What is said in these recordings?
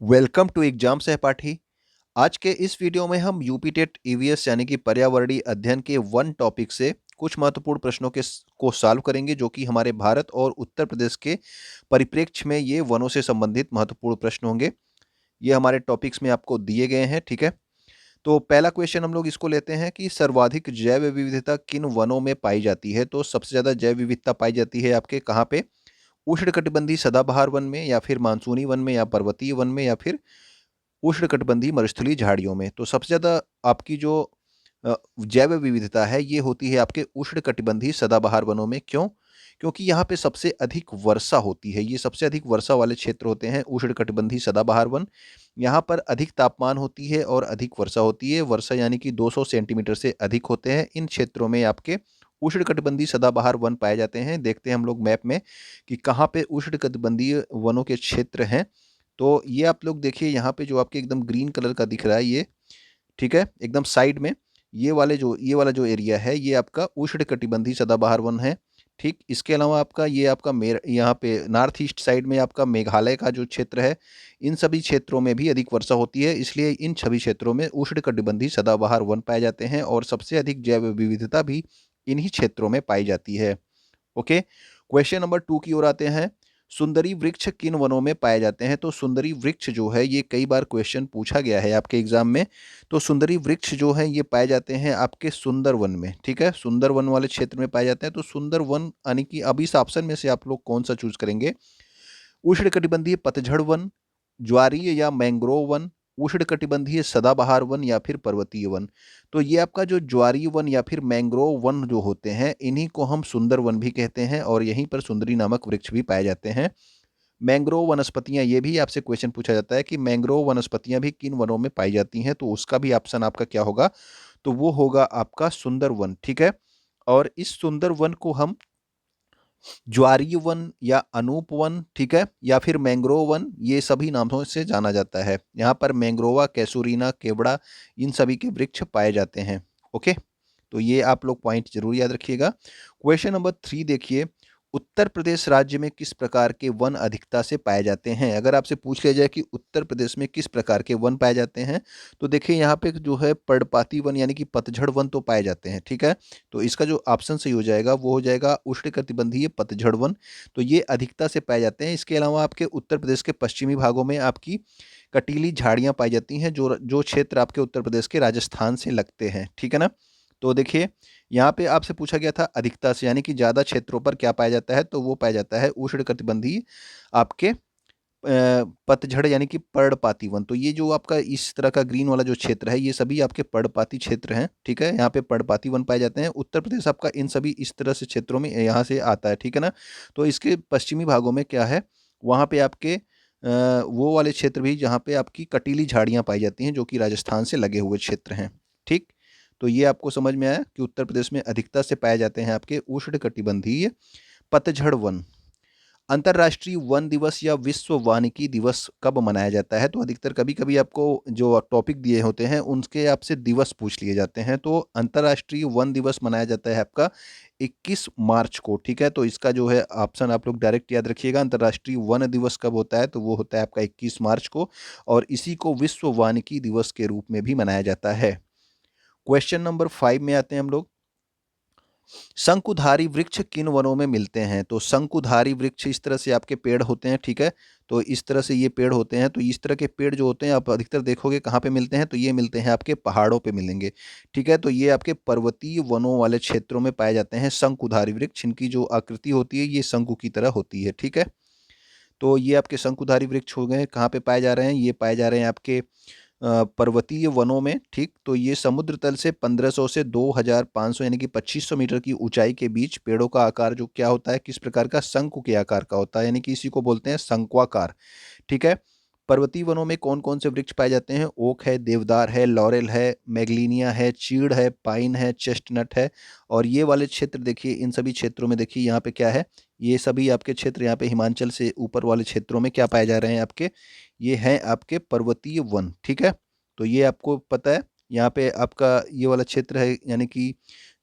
Welcome to exam सहपाठी। आज के इस वीडियो में हम यूपी टेट ईवीएस यानी कि पर्यावरणीय अध्ययन के वन टॉपिक से कुछ महत्वपूर्ण प्रश्नों को सॉल्व करेंगे, जो कि हमारे भारत और उत्तर प्रदेश के परिप्रेक्ष्य में ये वनों से संबंधित महत्वपूर्ण प्रश्न होंगे। ये हमारे टॉपिक्स में आपको दिए गए हैं, ठीक है। तो पहला क्वेश्चन हम लोग इसको लेते हैं कि सर्वाधिक जैव विविधता किन वनों में पाई जाती है। तो सबसे ज़्यादा जैव विविधता पाई जाती है आपके कहाँ पे? उष्णकटिबंधीय सदाबहार वन में, या फिर मानसूनी वन में, या पर्वतीय वन में, या फिर उष्णकटिबंधीय मरुस्थलीय झाड़ियों में। तो सबसे ज़्यादा आपकी जो जैव विविधता है ये होती है आपके उष्णकटिबंधीय सदाबहार वनों में। क्यों? क्योंकि यहाँ पे सबसे अधिक वर्षा होती है। ये सबसे अधिक वर्षा वाले क्षेत्र होते हैं उष्णकटिबंधीय सदाबहार वन। यहाँ पर अधिक तापमान होती है और अधिक वर्षा होती है। वर्षा यानी कि 200 सेंटीमीटर से अधिक होते हैं। इन क्षेत्रों में आपके उष्णकटिबंधीय सदाबहार वन पाए जाते हैं। देखते हैं हम लोग मैप में कि कहाँ पे उष्णकटिबंधीय वनों के क्षेत्र हैं। तो ये आप लोग देखिए, यहाँ पे जो आपके एकदम ग्रीन कलर का दिख रहा है ये, ठीक है, एकदम साइड में ये वाला जो एरिया है ये आपका उष्णकटिबंधीय सदाबहार वन है। ठीक, इसके अलावा आपका ये आपका यहाँ पे नॉर्थ ईस्ट साइड में आपका मेघालय का जो क्षेत्र है, इन सभी क्षेत्रों में भी अधिक वर्षा होती है, इसलिए इन सभी क्षेत्रों में उष्णकटिबंधीय सदाबहार वन पाए जाते हैं और सबसे अधिक जैव विविधता भी इन्हीं क्षेत्रों में पाई जाती है। ओके, क्वेश्चन नंबर 2 की ओर आते हैं। सुंदरी वृक्ष किन वनों में पाए जाते हैं? तो सुंदरी वृक्ष जो है ये कई बार क्वेश्चन पूछा गया है आपके एग्जाम में। तो सुंदरी वृक्ष जो है ये पाए जाते हैं आपके सुंदर वन में, ठीक है, सुंदर वन वाले क्षेत्र में पाए जाते हैं। तो सुंदर वन यानी कि अब इस ऑप्शन में से आप लोग कौन सा चूज करेंगे? उष्णकटिबंधीय पतझड़ वन, ज्वारीय या मैंग्रोव वन, उष्णकटिबंधीय सदाबहार वन, या फिर पर्वतीय वन। तो ये आपका जो ज्वारीय वन या फिर मैंग्रोव वन जो होते हैं इन्हीं को हम सुंदर वन भी कहते हैं और यहीं पर सुंदरी नामक वृक्ष भी पाए जाते हैं। मैंग्रोव वनस्पतियां, ये भी आपसे क्वेश्चन पूछा जाता है कि मैंग्रोव वनस्पतियां भी किन वनों में पाई जाती हैं, तो उसका भी ऑप्शन आपका क्या होगा? तो वो होगा आपका सुंदर वन, ठीक है। और इस सुंदर वन को हम ज्वारीय वन या अनूप वन, ठीक है, या फिर मैंग्रोव वन, ये सभी नामों से जाना जाता है। यहाँ पर मैंग्रोवा, कैसूरीना, केवड़ा, इन सभी के वृक्ष पाए जाते हैं। ओके, तो ये आप लोग पॉइंट जरूर याद रखिएगा। क्वेश्चन नंबर 3 देखिए, उत्तर प्रदेश राज्य में किस प्रकार के वन अधिकता से पाए जाते हैं? अगर आपसे पूछ लिया जाए कि उत्तर प्रदेश में किस प्रकार के वन पाए जाते हैं, तो देखिए यहाँ पे जो है पर्णपाती वन यानी कि पतझड़ वन तो पाए जाते हैं, ठीक है। तो इसका जो ऑप्शन सही हो जाएगा वो हो जाएगा उष्णकटिबंधीय पतझड़ वन। तो ये अधिकता से पाए जाते हैं। इसके अलावा आपके उत्तर प्रदेश के पश्चिमी भागों में आपकी कटीली झाड़ियाँ पाई जाती हैं, जो जो क्षेत्र आपके उत्तर प्रदेश के राजस्थान से लगते हैं, ठीक है ना। तो देखिए यहाँ पे आपसे पूछा गया था अधिकता से यानी कि ज़्यादा क्षेत्रों पर क्या पाया जाता है, तो वो पाया जाता है उष्णकटिबंधीय आपके पतझड़ यानी कि पर्णपाती वन। तो ये जो आपका इस तरह का ग्रीन वाला जो क्षेत्र है ये सभी आपके पर्णपाती क्षेत्र हैं, ठीक है। यहाँ पे पर्णपाती वन पाए जाते हैं। उत्तर प्रदेश आपका इन सभी इस तरह से क्षेत्रों में यहाँ से आता है, ठीक है ना। तो इसके पश्चिमी भागों में क्या है, वहाँ पे आपके वो वाले क्षेत्र भी जहाँ पे आपकी कटीली झाड़ियाँ पाई जाती हैं, जो कि राजस्थान से लगे हुए क्षेत्र हैं, ठीक। तो ये आपको समझ में आया कि उत्तर प्रदेश में अधिकता से पाए जाते हैं आपके उष्णकटिबंधीय पतझड़ वन। अंतर्राष्ट्रीय वन दिवस या विश्व वानिकी दिवस कब मनाया जाता है? तो अधिकतर कभी कभी आपको जो टॉपिक दिए होते हैं उनके आपसे दिवस पूछ लिए जाते हैं। तो अंतर्राष्ट्रीय वन दिवस मनाया जाता है आपका 21 मार्च को, ठीक है। तो इसका जो है ऑप्शन आप लोग डायरेक्ट याद रखिएगा। अंतर्राष्ट्रीय वन दिवस कब होता है? तो वो होता है आपका 21 मार्च को, और इसी को विश्व वानिकी दिवस के रूप में भी मनाया जाता है। क्वेश्चन नंबर 5 में आते हैं हम लोग। शंकुधारी वृक्ष किन वनों में मिलते हैं? तो शंकुधारी वृक्ष इस तरह से आपके पेड़ होते हैं, ठीक है। तो इस तरह से ये पेड़ होते हैं। तो इस तरह के पेड़ जो होते हैं आप अधिकतर देखोगे कहाँ पे मिलते हैं, तो ये मिलते हैं आपके पहाड़ों पे मिलेंगे, ठीक है। तो ये आपके पर्वतीय वनों वाले क्षेत्रों में पाए जाते हैं शंकुधारी वृक्ष। इनकी जो आकृति होती है ये शंकु की तरह होती है, ठीक है। तो ये आपके शंकुधारी वृक्ष हो गए। कहाँ पे पाए जा रहे हैं? ये पाए जा रहे हैं आपके पर्वतीय वनों में, ठीक। तो ये समुद्र तल से 1500 से 2500 यानी कि 2500 मीटर की ऊंचाई के बीच पेड़ों का आकार जो क्या होता है, किस प्रकार का? शंकु के आकार का होता है, यानी कि इसी को बोलते हैं शंक्वाकार, ठीक है। पर्वतीय वनों में कौन कौन से वृक्ष पाए जाते हैं? ओक है, देवदार है, लॉरेल है, मैग्लीनिया है, चीड़ है, पाइन है, चेस्टनट है। और ये वाले क्षेत्र देखिए, इन सभी क्षेत्रों में देखिए यहाँ पे क्या है, ये सभी आपके क्षेत्र यहाँ पे हिमाचल से ऊपर वाले क्षेत्रों में क्या पाए जा रहे हैं आपके, ये हैं आपके पर्वतीय वन, ठीक है। तो ये आपको पता है, यहाँ पे आपका ये वाला क्षेत्र है, यानी कि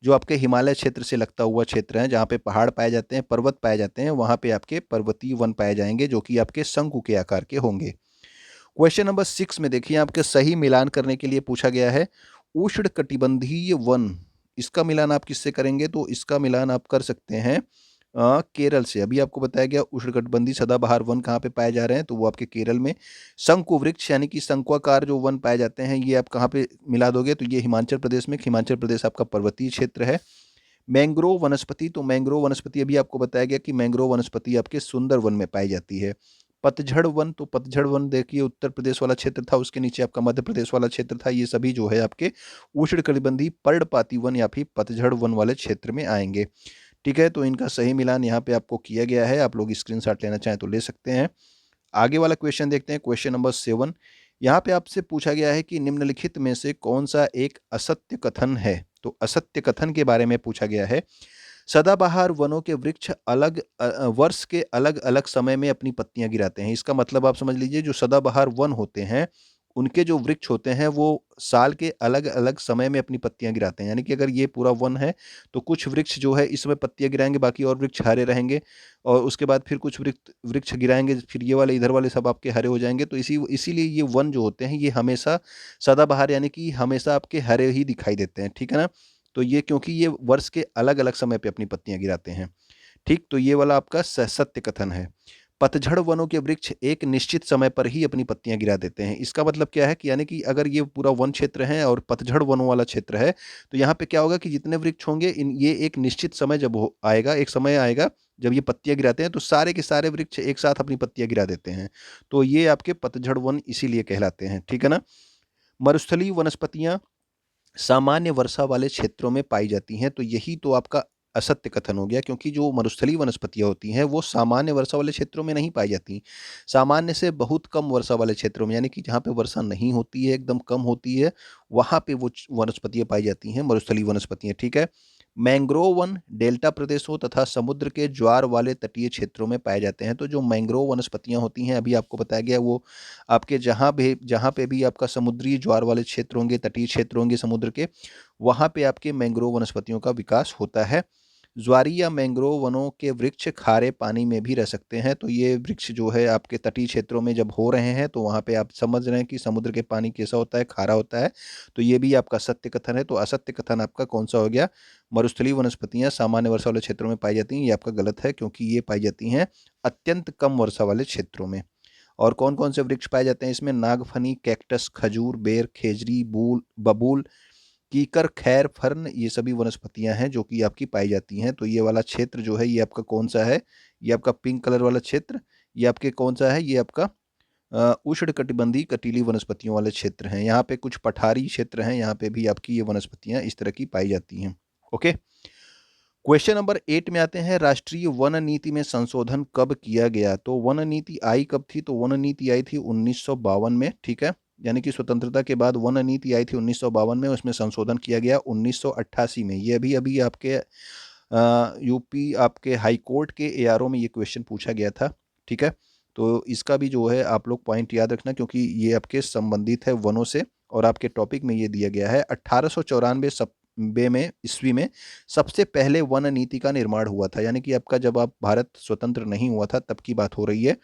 जो आपके हिमालय क्षेत्र से लगता हुआ क्षेत्र है, जहाँ पे पहाड़ पाए जाते हैं, पर्वत पाए जाते हैं, वहाँ पे आपके पर्वतीय वन पाए जाएंगे, जो कि आपके शंकु के आकार के होंगे। क्वेश्चन नंबर 6 में देखिए आपके सही मिलान करने के लिए पूछा गया है उष्णकटिबंधीय वन, इसका मिलान आप किससे करेंगे? तो इसका मिलान आप कर सकते हैं केरल से। अभी आपको बताया गया उष्णकटिबंधीय सदाबहार वन कहाँ पे पाए जा रहे हैं, तो वो आपके केरल में। शंकु वृक्ष यानी कि शंक्वाकार जो वन पाए जाते हैं, ये आप कहाँ पे मिला दोगे? तो ये हिमाचल प्रदेश में। हिमाचल प्रदेश आपका पर्वतीय क्षेत्र है। मैंग्रोव वनस्पति, तो मैंग्रोव वनस्पति अभी आपको बताया गया कि मैंग्रोव वनस्पति आपके सुंदर वन में पाई जाती है। पतझड़ वन, तो पतझड़ वन देखिए उत्तर प्रदेश वाला क्षेत्र था, उसके नीचे आपका मध्य प्रदेश वाला क्षेत्र था। ये सभी जो है आपके उष्णकटिबंधीय पर्णपाती वन या फिर पतझड़ वन वाले क्षेत्र में आएंगे। ठीक है, तो इनका सही मिलान यहाँ पे आपको किया गया है। आप लोग स्क्रीनशॉट लेना चाहें तो ले सकते हैं। आगे वाला क्वेश्चन देखते हैं, क्वेश्चन नंबर 7। यहाँ पे आपसे पूछा गया है कि निम्नलिखित में से कौन सा एक असत्य कथन है? तो असत्य कथन के बारे में पूछा गया है। सदाबहार वनों के वृक्ष वर्ष के अलग अलग समय में अपनी पत्तियां गिराते हैं। इसका मतलब आप समझ लीजिए, जो सदाबहार वन होते हैं उनके जो वृक्ष होते हैं वो साल के अलग अलग समय में अपनी पत्तियां गिराते हैं। यानी कि अगर ये पूरा वन है तो कुछ वृक्ष जो है इस समय पत्तियां गिराएंगे, बाकी और वृक्ष हरे रहेंगे, और उसके बाद फिर कुछ वृक्ष वृक्ष गिराएंगे, फिर ये वाले इधर वाले सब आपके हरे हो जाएंगे। तो इसीलिए ये वन जो होते हैं ये हमेशा सदाबहार यानी कि हमेशा आपके हरे ही दिखाई देते हैं। ठीक है ना? तो ये क्योंकि ये वर्ष के अलग अलग समय पे अपनी पत्तियां गिराते हैं। ठीक, तो ये वाला आपका सत्य कथन है। पतझड़ वनों के वृक्ष एक निश्चित समय पर ही अपनी पत्तियां गिरा देते हैं। इसका मतलब क्या है कि यानी कि अगर ये पूरा वन क्षेत्र है और पतझड़ वनों वाला क्षेत्र है, तो यहाँ पे क्या होगा कि जितने वृक्ष होंगे ये एक निश्चित समय जब आएगा, एक समय आएगा जब ये पत्तियां गिराते हैं तो सारे के सारे वृक्ष एक साथ अपनी पत्तियां गिरा देते हैं। तो ये आपके पतझड़ वन इसीलिए कहलाते हैं। ठीक है ना? मरुस्थलीय वनस्पतियां सामान्य वर्षा वाले क्षेत्रों में पाई जाती हैं, तो यही तो आपका असत्य कथन हो गया, क्योंकि जो मरुस्थलीय वनस्पतियां होती हैं वो सामान्य वर्षा वाले क्षेत्रों में नहीं पाई जाती। सामान्य से बहुत कम वर्षा वाले क्षेत्रों में, यानी कि जहाँ पे वर्षा नहीं होती है, एकदम कम होती है, वहाँ पे वो वनस्पतियां पाई जाती हैं, मरुस्थलीय वनस्पतियां। ठीक है। मैंग्रोव वन डेल्टा प्रदेशों तथा समुद्र के ज्वार वाले तटीय क्षेत्रों में पाए जाते हैं। तो जो मैंग्रोव वनस्पतियां होती हैं, अभी आपको बताया गया, वो आपके जहाँ पे भी आपका समुद्री ज्वार वाले क्षेत्र होंगे, तटीय क्षेत्र होंगे समुद्र के, वहाँ पे आपके मैंग्रोव वनस्पतियों का विकास होता है। ज्वारी या मैंग्रोव वनों के वृक्ष खारे पानी में भी रह सकते हैं। तो ये वृक्ष जो है आपके तटीय क्षेत्रों में जब हो रहे हैं, तो वहाँ पे आप समझ रहे हैं कि समुद्र के पानी कैसा होता है, खारा होता है। तो ये भी आपका सत्य कथन है। तो असत्य कथन आपका कौन सा हो गया? मरुस्थलीय वनस्पतियां सामान्य वर्षा वाले क्षेत्रों में पाई जाती हैं, ये आपका गलत है, क्योंकि ये पाई जाती हैं अत्यंत कम वर्षा वाले क्षेत्रों में। और कौन कौन से वृक्ष पाए जाते हैं इसमें? नागफनी, कैक्टस, खजूर, बेर, खेजरी, बबूल, कीकर, खैर, फर्न, ये सभी वनस्पतियां हैं जो कि आपकी पाई जाती हैं। तो ये वाला क्षेत्र जो है ये आपका कौन सा है? ये आपका पिंक कलर वाला क्षेत्र, ये आपके कौन सा है? ये आपका उष्णकटिबंधीय कटीली वनस्पतियों वाले क्षेत्र हैं। यहाँ पे कुछ पठारी क्षेत्र हैं, यहाँ पे भी आपकी ये वनस्पतियां इस तरह की पाई जाती हैं। ओके, क्वेश्चन नंबर 8 में आते हैं। राष्ट्रीय वन नीति में संशोधन कब किया गया? तो वन नीति आई कब थी? तो वन नीति आई थी 1952 में। ठीक है, यानी कि स्वतंत्रता के बाद वन नीति आई थी 1952 में, उसमें संशोधन किया गया 1988 में। ये अभी अभी आपके यूपी आपके हाई कोर्ट के एआरओ में ये क्वेश्चन पूछा गया था। ठीक है, तो इसका भी जो है आप लोग पॉइंट याद रखना, क्योंकि ये आपके संबंधित है वनों से, और आपके टॉपिक में ये दिया गया है। 1894 में ईस्वी में सबसे पहले वन नीति का निर्माण हुआ था। यानी कि आपका जब आप भारत स्वतंत्र नहीं हुआ था तब की बात हो रही है।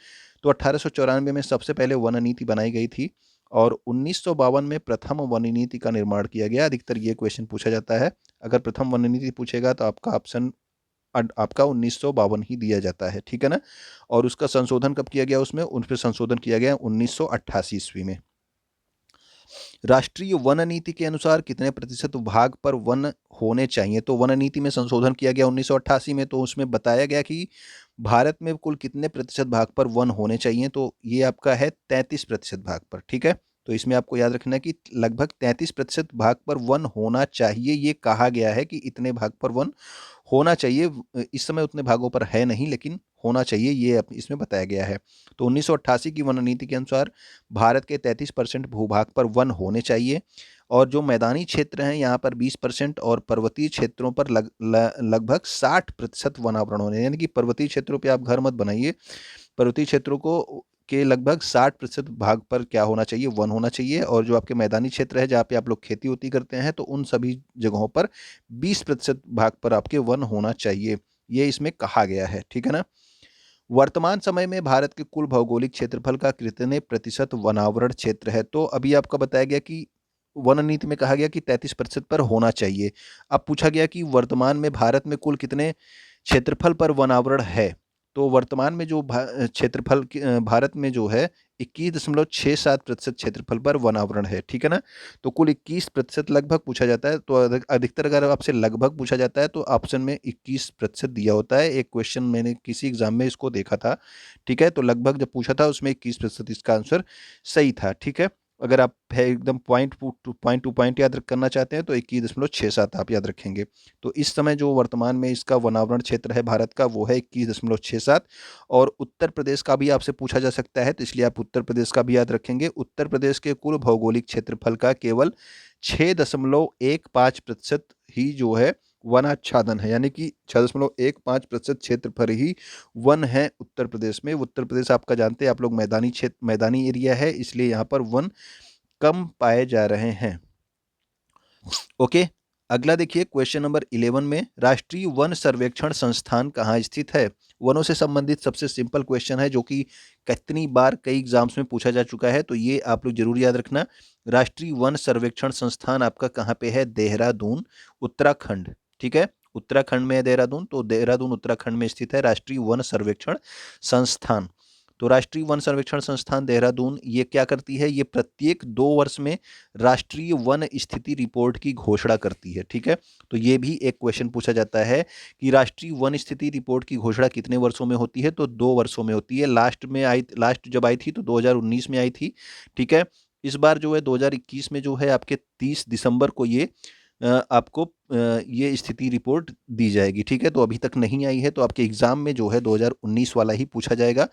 तो 1894 में सबसे पहले वन नीति बनाई गई थी, और 1952 में प्रथम वन नीति का निर्माण किया गया। अधिकतर ये क्वेश्चन पूछा जाता है। अगर प्रथम वन नीति पूछेगा तो आपका ऑप्शन आपका 1952 ही दिया जाता है। ठीक है ना? और उसका संशोधन कब किया गया? उसमें उन पर संशोधन किया गया 1988 ईस्वी में। राष्ट्रीय वन नीति के अनुसार कितने प्रतिशत भाग पर वन होने चाहिए? तो वन नीति में संशोधन किया गया 1988 में, तो उसमें बताया गया कि भारत में कुल कितने प्रतिशत भाग पर वन होने चाहिए? तो ये आपका है 33% भाग पर। ठीक है, तो इसमें आपको याद रखना है कि लगभग 33% भाग पर वन होना चाहिए। ये कहा गया है कि इतने भाग पर वन होना चाहिए। इस समय उतने भागों पर है नहीं, लेकिन होना चाहिए, ये इसमें बताया गया है। तो 1988 की वन नीति के अनुसार भारत के 33% भूभाग पर वन होने चाहिए, और जो मैदानी क्षेत्र हैं यहाँ पर 20% और पर्वतीय क्षेत्रों पर लगभग 60% वनावरण होने। यानी कि पर्वतीय क्षेत्रों पे आप घर मत बनाइए, पर्वतीय क्षेत्रों को के लगभग 60% भाग पर क्या होना चाहिए? वन होना चाहिए। और जो आपके मैदानी क्षेत्र है जहाँ पे आप लोग खेती होती करते हैं, तो उन सभी जगहों पर 20% भाग पर आपके वन होना चाहिए, ये इसमें कहा गया है। ठीक है ना? वर्तमान समय में भारत के कुल भौगोलिक क्षेत्रफल का कितने प्रतिशत वनावरण क्षेत्र है? तो अभी आपका बताया गया कि वन नीति में कहा गया कि 33% पर होना चाहिए। अब पूछा गया कि वर्तमान में भारत में कुल कितने क्षेत्रफल पर वनावरण है? तो वर्तमान में जो क्षेत्रफल भारत में जो है 21.67% क्षेत्रफल पर वनावरण है, ठीक है ना? तो कुल 21% लगभग पूछा जाता है, तो अधिकतर अगर आपसे लगभग पूछा जाता है तो ऑप्शन में 21% दिया होता है। एक क्वेश्चन मैंने किसी एग्जाम में इसको देखा था, ठीक है? तो लगभग जब पूछा था उसमें 21% इसका आंसर सही था, ठीक है? अगर आप है एकदम पॉइंट टू पॉइंट याद करना चाहते हैं तो 21.67 आप याद रखेंगे। तो इस समय जो वर्तमान में इसका वनावरण क्षेत्र है भारत का वो है 21.67। और उत्तर प्रदेश का भी आपसे पूछा जा सकता है, तो इसलिए आप उत्तर प्रदेश का भी याद रखेंगे। उत्तर प्रदेश के कुल भौगोलिक क्षेत्रफल का केवल 6.15% ही जो है वनाच्छादन है, यानी कि 6.15% क्षेत्र पर ही वन है उत्तर प्रदेश में। उत्तर प्रदेश आपका जानते हैं आप लोग मैदानी क्षेत्र, मैदानी एरिया है, इसलिए यहाँ पर वन कम पाए जा रहे हैं। ओके, अगला देखिए क्वेश्चन नंबर 11 में राष्ट्रीय वन सर्वेक्षण संस्थान कहाँ स्थित है? वनों से संबंधित सबसे सिंपल क्वेश्चन है जो कि कितनी बार कई एग्जाम्स में पूछा जा चुका है, तो ये आप लोग जरूर याद रखना। राष्ट्रीय वन सर्वेक्षण संस्थान आपका कहाँ पे है? देहरादून, उत्तराखंड, ठीक है? उत्तराखंड में है देहरादून, तो देहरादून उत्तराखंड में स्थित है राष्ट्रीय वन सर्वेक्षण संस्थान। तो राष्ट्रीय वन सर्वेक्षण संस्थान देहरादून ये क्या करती है? ये प्रत्येक 2 वर्ष में राष्ट्रीय वन स्थिति रिपोर्ट की घोषणा करती है, ठीक है? तो ये भी एक क्वेश्चन पूछा जाता है कि राष्ट्रीय वन स्थिति रिपोर्ट की घोषणा कितने वर्षों में होती है? तो 2 वर्षों में होती है। लास्ट जब आई थी तो 2019 में आई थी, ठीक है? इस बार जो है 2021 में जो है आपके 30 दिसंबर को ये आपको ये स्थिति रिपोर्ट दी जाएगी, ठीक है? तो अभी तक नहीं आई है, तो आपके एग्जाम में जो है 2019 वाला ही पूछा जाएगा।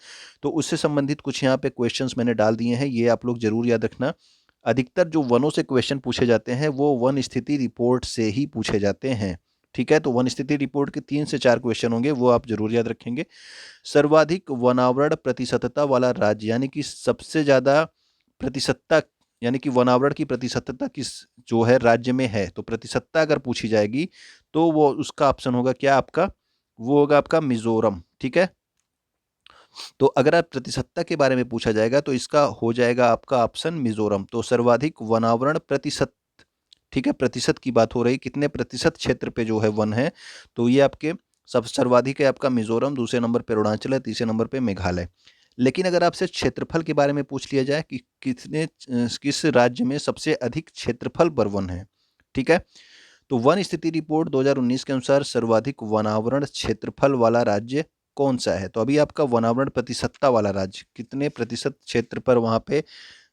तो उससे संबंधित कुछ यहाँ पे क्वेश्चंस मैंने डाल दिए हैं, ये आप लोग जरूर याद रखना। अधिकतर जो वनों से क्वेश्चन पूछे जाते हैं वो वन स्थिति रिपोर्ट से ही पूछे जाते हैं, ठीक है? तो वन स्थिति रिपोर्ट के 3 से 4 क्वेश्चन होंगे, वो आप जरूर याद रखेंगे। सर्वाधिक वनावरण प्रतिशतता वाला राज्य, यानी कि सबसे ज्यादा प्रतिशतता, यानी कि वनावरण की प्रतिशतता किस जो है राज्य में है, तो प्रतिशतता अगर पूछी जाएगी तो वो उसका ऑप्शन होगा क्या आपका? वो होगा आपका मिजोरम, ठीक है? तो अगर आप प्रतिशतता के बारे में पूछा जाएगा तो इसका हो जाएगा आपका ऑप्शन मिजोरम। तो सर्वाधिक वनावरण प्रतिशत, ठीक है? प्रतिशत की बात हो रही, कितने प्रतिशत क्षेत्र पे जो है वन है, तो ये आपके सब सर्वाधिक है आपका मिजोरम, दूसरे नंबर पे अरुणाचल है, तीसरे नंबर पे मेघालय। लेकिन अगर आपसे क्षेत्रफल के बारे में पूछ लिया जाए कि किस राज्य में सबसे अधिक क्षेत्रफल पर वन है, ठीक है? तो वन स्थिति रिपोर्ट 2019 के अनुसार सर्वाधिक वनावरण क्षेत्रफल वाला राज्य कौन सा है? तो अभी आपका वनावरण प्रतिशतता वाला राज्य कितने प्रतिशत क्षेत्र पर वहां पे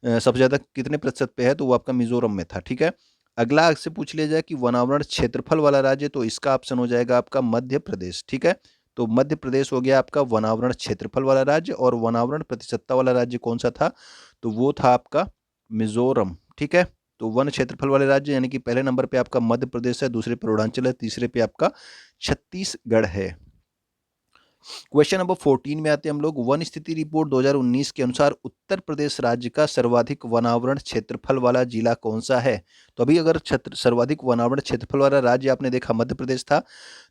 सबसे ज्यादा कितने प्रतिशत पे है, तो वो आपका मिजोरम में था, ठीक है? अगला आपसे पूछ लिया जाए कि वनावरण क्षेत्रफल वाला राज्य, तो इसका ऑप्शन हो जाएगा आपका मध्य प्रदेश, ठीक है? तो मध्य प्रदेश हो गया आपका वनावरण क्षेत्रफल वाला राज्य। और वनावरण प्रतिशतता वाला राज्य कौन सा था? तो वो था आपका मिजोरम, ठीक है? तो वन क्षेत्रफल वाले राज्य, यानी कि पहले नंबर पे आपका मध्य प्रदेश है, दूसरे पे अरुणाचल है, तीसरे पे आपका छत्तीसगढ़ है। क्वेश्चन नंबर 14 में आते हैं हम लोग। वन स्थिति रिपोर्ट 2019 के अनुसार उत्तर प्रदेश राज्य का सर्वाधिक वनावरण क्षेत्रफल वाला जिला कौन सा है? तो अभी अगर सर्वाधिक वनावरण क्षेत्रफल वाला राज्य आपने देखा मध्य प्रदेश था,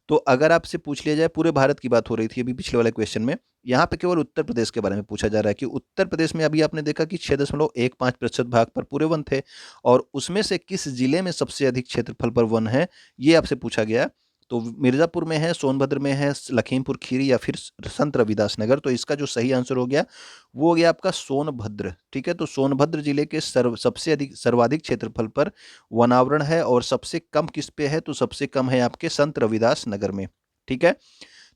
तो अगर आपसे पूछ लिया जाए, पूरे भारत की बात हो रही थी अभी पिछले वाले क्वेश्चन में, यहाँ पे केवल उत्तर प्रदेश के बारे में पूछा जा रहा है कि उत्तर प्रदेश में अभी आपने देखा कि 6.15% भाग पर पूरे वन थे, और उसमें से किस जिले में सबसे अधिक क्षेत्रफल पर वन है, ये आपसे पूछा गया। तो मिर्जापुर में है, सोनभद्र में है, लखीमपुर खीरी या फिर संत रविदास नगर। तो इसका जो सही आंसर हो गया वो हो गया आपका सोनभद्र, ठीक है? तो सोनभद्र जिले के सबसे अधिक सर्वाधिक क्षेत्रफल पर वनावरण है, और सबसे कम किस पे है? तो सबसे कम है आपके संत रविदास नगर में, ठीक है?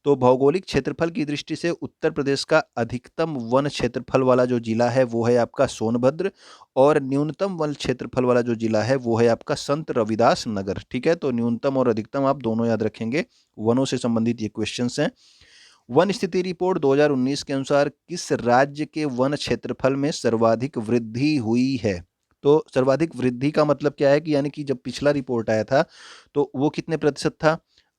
तो भौगोलिक क्षेत्रफल की दृष्टि से उत्तर प्रदेश का अधिकतम वन क्षेत्रफल वाला जो जिला है वो है आपका सोनभद्र, और न्यूनतम वन क्षेत्रफल वाला जो जिला है वो है आपका संत रविदास नगर, ठीक है? तो न्यूनतम और अधिकतम आप दोनों याद रखेंगे, वनों से संबंधित ये क्वेश्चंस हैं। वन स्थिति रिपोर्ट 2019 के अनुसार किस राज्य के वन क्षेत्रफल में सर्वाधिक वृद्धि हुई है? तो सर्वाधिक वृद्धि का मतलब क्या है कि यानी कि जब पिछला रिपोर्ट आया था तो वो कितने प्रतिशत था,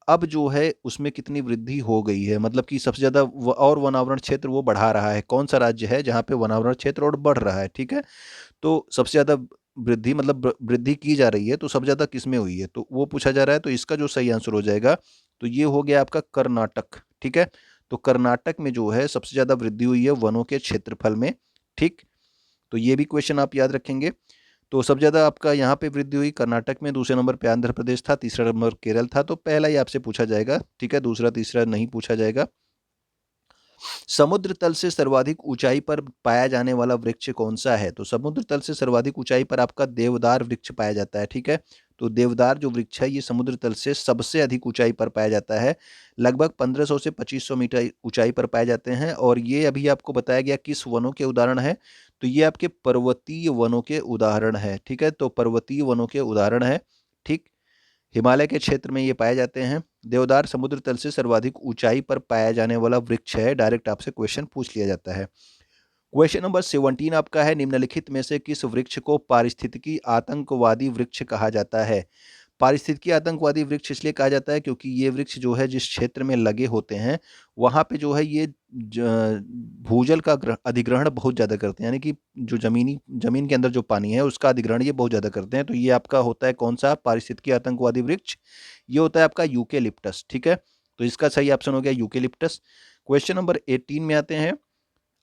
अब जो है उसमें कितनी वृद्धि हो गई है, मतलब कि सबसे ज्यादा और वनावरण क्षेत्र वो बढ़ा रहा है। कौन सा राज्य है जहाँ पे वनावरण क्षेत्र और बढ़ रहा है, ठीक है? तो सबसे ज्यादा वृद्धि मतलब वृद्धि की जा रही है, तो सबसे ज्यादा किसमें हुई है, तो वो पूछा जा रहा है। तो इसका जो सही आंसर हो जाएगा तो ये हो गया आपका कर्नाटक, ठीक है? तो कर्नाटक में जो है सबसे ज़्यादा वृद्धि हुई है वनों के क्षेत्रफल में। ठीक, तो ये भी क्वेश्चन आप याद रखेंगे। तो सबसे ज़्यादा आपका यहाँ पे वृद्धि हुई कर्नाटक में, दूसरे नंबर पे आंध्र प्रदेश था, तीसरा नंबर केरल था। तो पहला ही आपसे पूछा जाएगा, ठीक है, दूसरा तीसरा नहीं पूछा जाएगा। समुद्र तल से सर्वाधिक ऊंचाई पर पाया जाने वाला वृक्ष कौन सा है? तो समुद्र तल से सर्वाधिक ऊंचाई पर आपका देवदार वृक्ष पाया जाता है। ठीक है, तो देवदार जो वृक्ष है ये समुद्र तल से सबसे अधिक ऊंचाई पर पाया जाता है। लगभग 1500 से 2500 मीटर ऊंचाई पर पाए जाते हैं। और ये अभी आपको बताया गया किस वनों के उदाहरण है, तो ये आपके पर्वतीय वनों के उदाहरण है। ठीक है, तो पर्वतीय वनों के उदाहरण है। ठीक, हिमालय के क्षेत्र में ये पाए जाते हैं। देवदार समुद्र तल से सर्वाधिक ऊंचाई पर पाया जाने वाला वृक्ष है। डायरेक्ट आपसे क्वेश्चन पूछ लिया जाता है। क्वेश्चन नंबर 17 आपका है, निम्नलिखित में से किस वृक्ष को पारिस्थितिकी आतंकवादी वृक्ष कहा जाता है? पारिस्थितिकी आतंकवादी वृक्ष इसलिए कहा जाता है क्योंकि ये वृक्ष जो है जिस क्षेत्र में लगे होते हैं वहाँ पे जो है ये भूजल का अधिग्रहण बहुत ज़्यादा करते हैं, यानी कि जो जमीन के अंदर जो पानी है उसका अधिग्रहण ये बहुत ज़्यादा करते हैं। तो ये आपका होता है कौन सा पारिस्थितिकी आतंकवादी वृक्ष? ये होता है आपका यूकेलिप्टस। ठीक है, तो इसका सही ऑप्शन हो गया यूकेलिप्टस। क्वेश्चन नंबर 18 में आते हैं,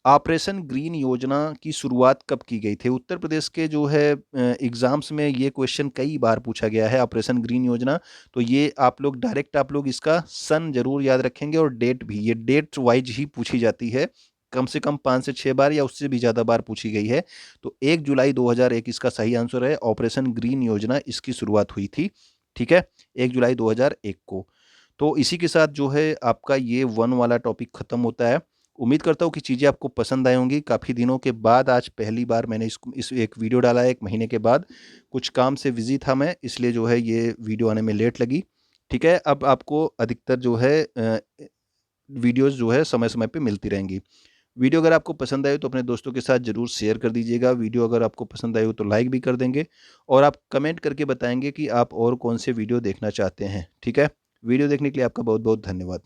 ऑपरेशन ग्रीन योजना की शुरुआत कब की गई थी? उत्तर प्रदेश के जो है एग्जाम्स में ये क्वेश्चन कई बार पूछा गया है, ऑपरेशन ग्रीन योजना। तो ये आप लोग डायरेक्ट आप लोग इसका सन जरूर याद रखेंगे और डेट भी, ये डेट वाइज ही पूछी जाती है। कम से कम 5 से 6 बार या उससे भी ज़्यादा बार पूछी गई है। तो 1 जुलाई 2001 इसका सही आंसर है। ऑपरेशन ग्रीन योजना इसकी शुरुआत हुई थी। ठीक है, 1 जुलाई 2001 को। तो इसी के साथ जो है आपका ये वन वाला टॉपिक खत्म होता है। उम्मीद करता हूँ कि चीज़ें आपको पसंद आई होंगी। काफ़ी दिनों के बाद आज पहली बार मैंने इस एक वीडियो डाला है, 1 महीने के बाद। कुछ काम से बिज़ी था मैं, इसलिए जो है ये वीडियो आने में लेट लगी। ठीक है, अब आपको अधिकतर जो है वीडियोज़ जो है समय-समय पे मिलती रहेंगी। वीडियो अगर आपको पसंद आए तो अपने दोस्तों के साथ ज़रूर शेयर कर दीजिएगा। वीडियो अगर आपको पसंद आई हो तो लाइक भी कर देंगे और आप कमेंट करके बताएँगे कि आप और कौन से वीडियो देखना चाहते हैं। ठीक है? वीडियो देखने के लिए आपका बहुत-बहुत धन्यवाद।